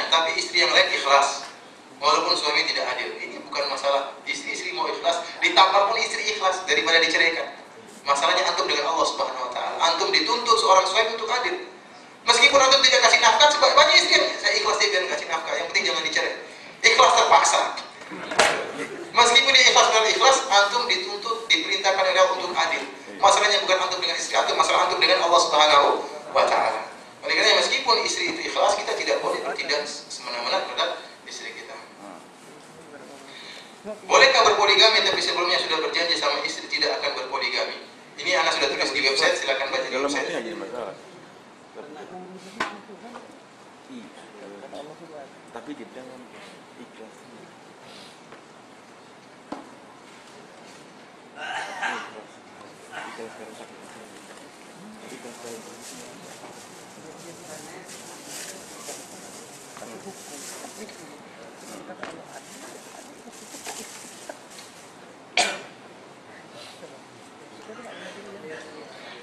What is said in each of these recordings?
tapi istri yang lain ikhlas walaupun suami tidak adil. Ini bukan masalah istri mau ikhlas, ditampar pun istri ikhlas daripada diceraikan. Masalahnya antum dengan Allah Subhanahu wa taala. Antum dituntut seorang suami untuk adil. Meskipun antum tidak kasih nafkah, banyak istri yang saya ikhlas dia biar kasih nafkah, yang penting jangan dicerai. Ikhlas terpaksa. Meskipun dia ikhlas dengan ikhlas, antum dituntut, diperintahkan oleh Allah untuk adil. Masalahnya bukan antum dengan istri antum, masalah antum dengan Allah Subhanahu wa taala. Oleh karena meskipun istri itu ikhlas, kita tidak boleh tidak semena-mena terhadap istri kita. Bolehkah berpoligami tapi sebelumnya sudah berjanji sama istri tidak akan berpoligami? Ini anak sudah tulis di website, silakan baca di website. Tapi di dalam ikhlas.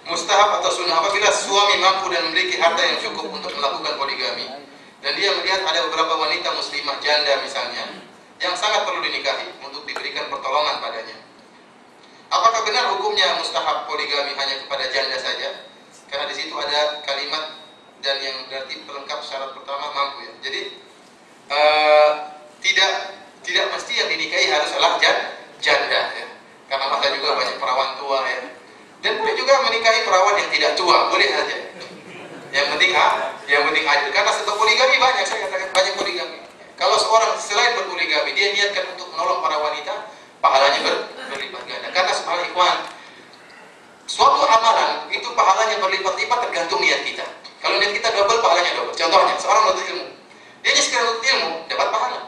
Mustahab atau sunnah apabila suami mampu dan memiliki harta yang cukup untuk melakukan poligami dan dia melihat ada beberapa wanita muslimah janda misalnya yang sangat perlu dinikahi untuk diberikan pertolongan padanya. Apakah benar hukumnya mustahab poligami hanya kepada janda saja? Karena di situ ada kalimat dan yang berarti pelengkap syarat pertama mampu ya. Jadi tidak mesti yang dinikahi haruslah janda ya. Karena masa juga banyak perawan tua ya. Dan boleh juga menikahi perawan yang tidak tua, boleh saja. Yang penting adil. Karena sebab poligami banyak, saya katakan banyak poligami. Kalau seorang selain berpoligami, dia niatkan untuk menolong para wanita, pahalanya berlipat ganda. Karena subhanallah ikhwan, suatu amalan itu pahalanya berlipat-lipat tergantung niat kita. Kalau niat kita double, pahalanya double. Contohnya, seorang menuntut ilmu, dia hanya sekedar menuntut ilmu, dapat pahala.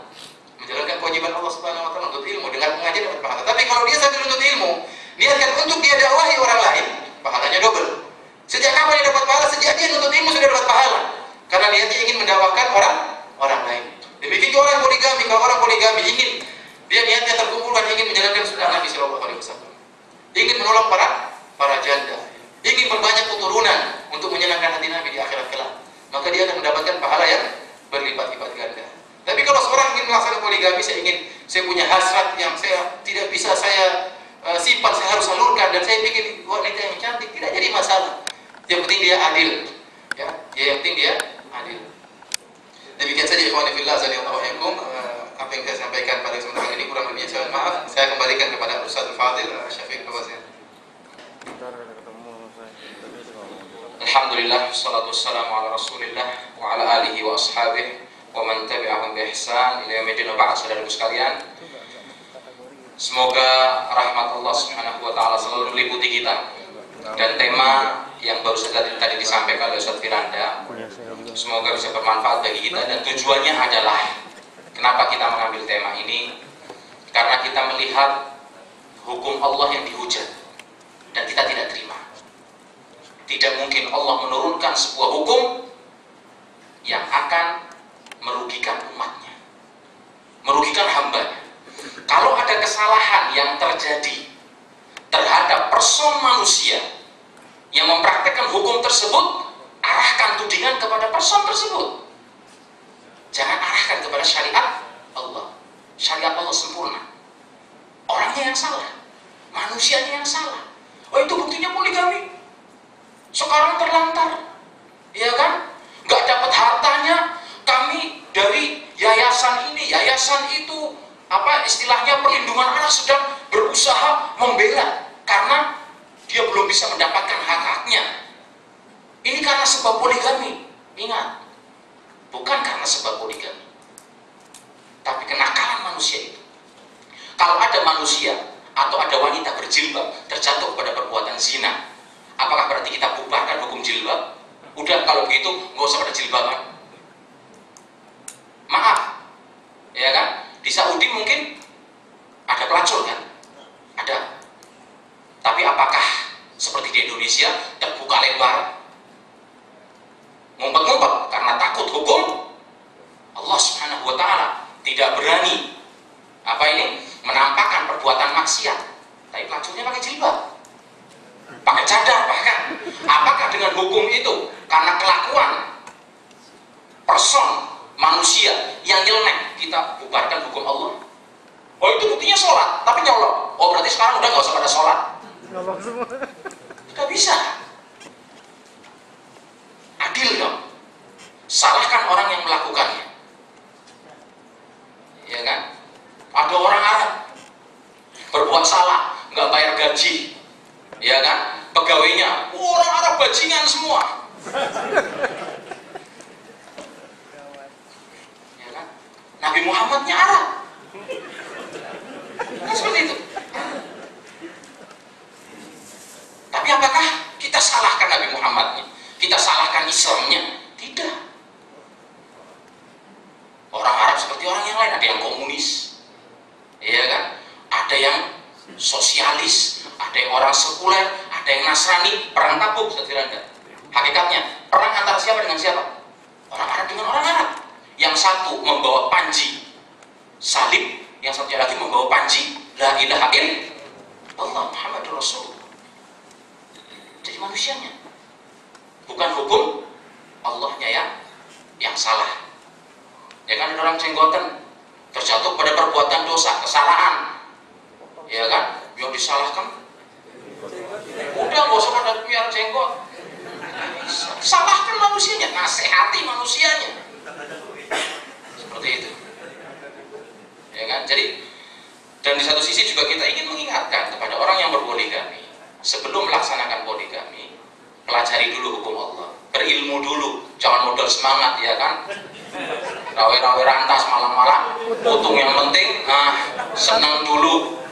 Menjalankan kewajiban Allah Subhanahu wa taala untuk ilmu, dengan pengajian dapat pahala. Tapi kalau dia sambil menuntut ilmu, niatkan untuk dia dakwahi orang lain, pahalanya double. Sejak kapan dia dapat pahala? Sejak dia menuntut ilmu sudah dapat pahala. Karena niatnya ingin mendakwahkan orang lain. Demikian juga orang poligami, kalau orang poligami ingin dia niatnya terkumpulkan ingin menjalankan sunnah Nabi Sallallahu Alaihi Wasallam, ingin menolong para janda, ingin berbanyak keturunan untuk menyenangkan hati Nabi di akhirat kelak, maka dia akan mendapatkan pahala yang berlipat-lipat ganda. Tapi kalau seorang ingin melaksanakan poligami, saya punya hasrat yang saya tidak bisa saya simpan, saya harus salurkan dan saya bikin wanita yang cantik, tidak jadi masalah. Yang penting dia adil, ya. Yang penting dia adil. Demikian saja ikhwan fillah, azanillahu wa apa yang saya sampaikan pada kesempatan ini kurang lebihnya saya maaf. Saya kembalikan kepada Ustaz Fadil Syafiq Bawazir. Alhamdulillah, salatu wassalamu ala Rasulillah wa ala alihi wa ashabihi wa man tabi'ahum bi ihsan ila yaumil ba'd. Saudaraku sekalian, semoga rahmat Allah Subhanahu wa taala selalu meliputi kita. Dan tema yang baru saja tadi disampaikan oleh Ustaz Firanda, semoga bisa bermanfaat bagi kita. Dan tujuannya adalah, kenapa kita mengambil tema ini? Karena kita melihat hukum Allah yang dihujat dan kita tidak terima. Tidak mungkin Allah menurunkan sebuah hukum yang akan merugikan umatnya, merugikan hambanya. Kalau ada kesalahan yang terjadi terhadap person manusia yang mempraktekkan hukum tersebut, arahkan tudingan kepada person tersebut. Jangan arahkan kepada syariat Allah. Syariat Allah sempurna. Orangnya yang salah, manusianya yang salah. Oh, itu buktinya poligami. Sekarang terlantar, ya kan? Nggak dapat hartanya. Kami dari yayasan ini, yayasan itu, apa istilahnya, perlindungan anak sedang berusaha membela karena dia belum bisa mendapatkan hak-haknya. Ini karena sebab poligami. Ingat, bukan karena sebab poligami, tapi kenakalan manusia itu. Kalau ada manusia atau ada wanita berjilbab terjatuh pada perbuatan zina, apakah berarti kita bubarkan hukum jilbab? Udah, kalau begitu nggak usah pada jilbaban. Maaf, ya kan? Di Saudi mungkin ada pelacur kan? Ada. Tapi apakah seperti di Indonesia terbuka lebar, ngumpet-ngumpet karena takut hukum Allah Subhanahu wa taala, tidak berani menampakkan perbuatan maksiat, tapi pelacurnya pakai jilbab, pakai cadar bahkan. Apakah dengan hukum itu karena kelakuan manusia yang nyeleneh, kita bubarkan hukum Allah. Oh itu buktinya sholat, tapi nyolong. Oh berarti sekarang udah nggak usah pada sholat. Nyolong semua. Nggak bisa. Adil dong. Salahkan orang yang melakukannya. Ya kan? Ada orang Arab berbuat salah, nggak bayar gaji, ya kan? Pegawainya orang Arab bajingan semua, ya kan? Nabi Muhammadnya Arab, kan seperti itu. Tapi apakah kita salahkan Nabi Muhammadnya? Kita salahkan Islamnya? Tidak. Orang Arab seperti orang yang lain, ada yang komunis, ya kan? Ada yang sosialis, ada yang orang sekuler, ada yang Nasrani. Perang Tabuk, saudara. Hakikatnya perang antara siapa dengan siapa? Orang Arab dengan orang Arab. Yang satu membawa panji salib, yang satu lagi membawa panji la ilaha illallah Muhammadur Rasulullah. Jadi manusianya, bukan hukum Allahnya yang salah. Ya kan, ada orang jenggotan terjatuh pada perbuatan dosa, kesalahan, ya kan, yang disalahkan udah nggak usah pada biar jenggot, salahkan manusianya, nasihati manusianya, seperti itu, ya kan. Jadi, dan di satu sisi juga kita ingin mengingatkan kepada orang yang berpoligami, sebelum melaksanakan poligami, pelajari dulu hukum Allah, berilmu dulu, jangan modal semangat, ya kan. Rawe-rawe rantas malam-malam, untung yang penting, senang dulu,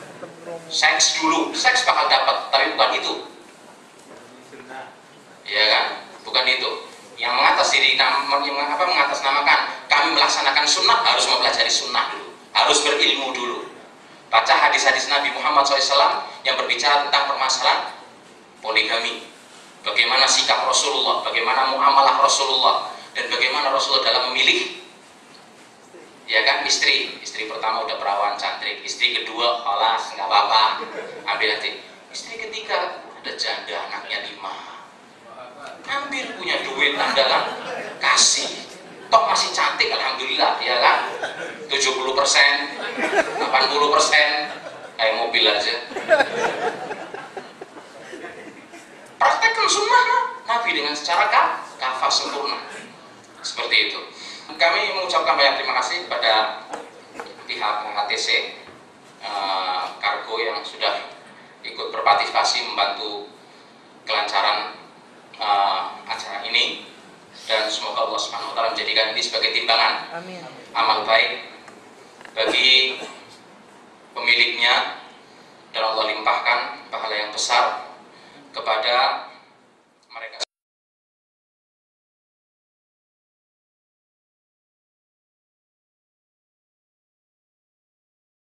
seks dulu, seks bakal dapat, tapi bukan itu, ya kan, bukan itu. Yang mengatasnamakan kami melaksanakan sunnah, harus mempelajari sunnah dulu, harus berilmu dulu, baca hadis-hadis Nabi Muhammad SAW yang berbicara tentang permasalahan poligami, bagaimana sikap Rasulullah, bagaimana muamalah Rasulullah, dan bagaimana Rasulullah dalam memilih, ya kan, istri pertama udah perawan cantik, istri kedua alas nggak apa-apa, ambil nanti, istri ketiga ada janda anaknya 5, ambil, punya duit Anda kan, kasih, toh masih cantik alhamdulillah, ya kan, 70%, 80%, kayak mobil aja. Praktekkan sunnah Nabi dengan secara kafah sempurna. Seperti itu. Kami mengucapkan banyak terima kasih kepada pihak HTC Kargo yang sudah ikut berpartisipasi membantu kelancaran acara ini, dan semoga Allah Subhanahu wa taala menjadikan ini sebagai timbangan amal baik bagi pemiliknya, dan Allah limpahkan pahala yang besar kepada mereka.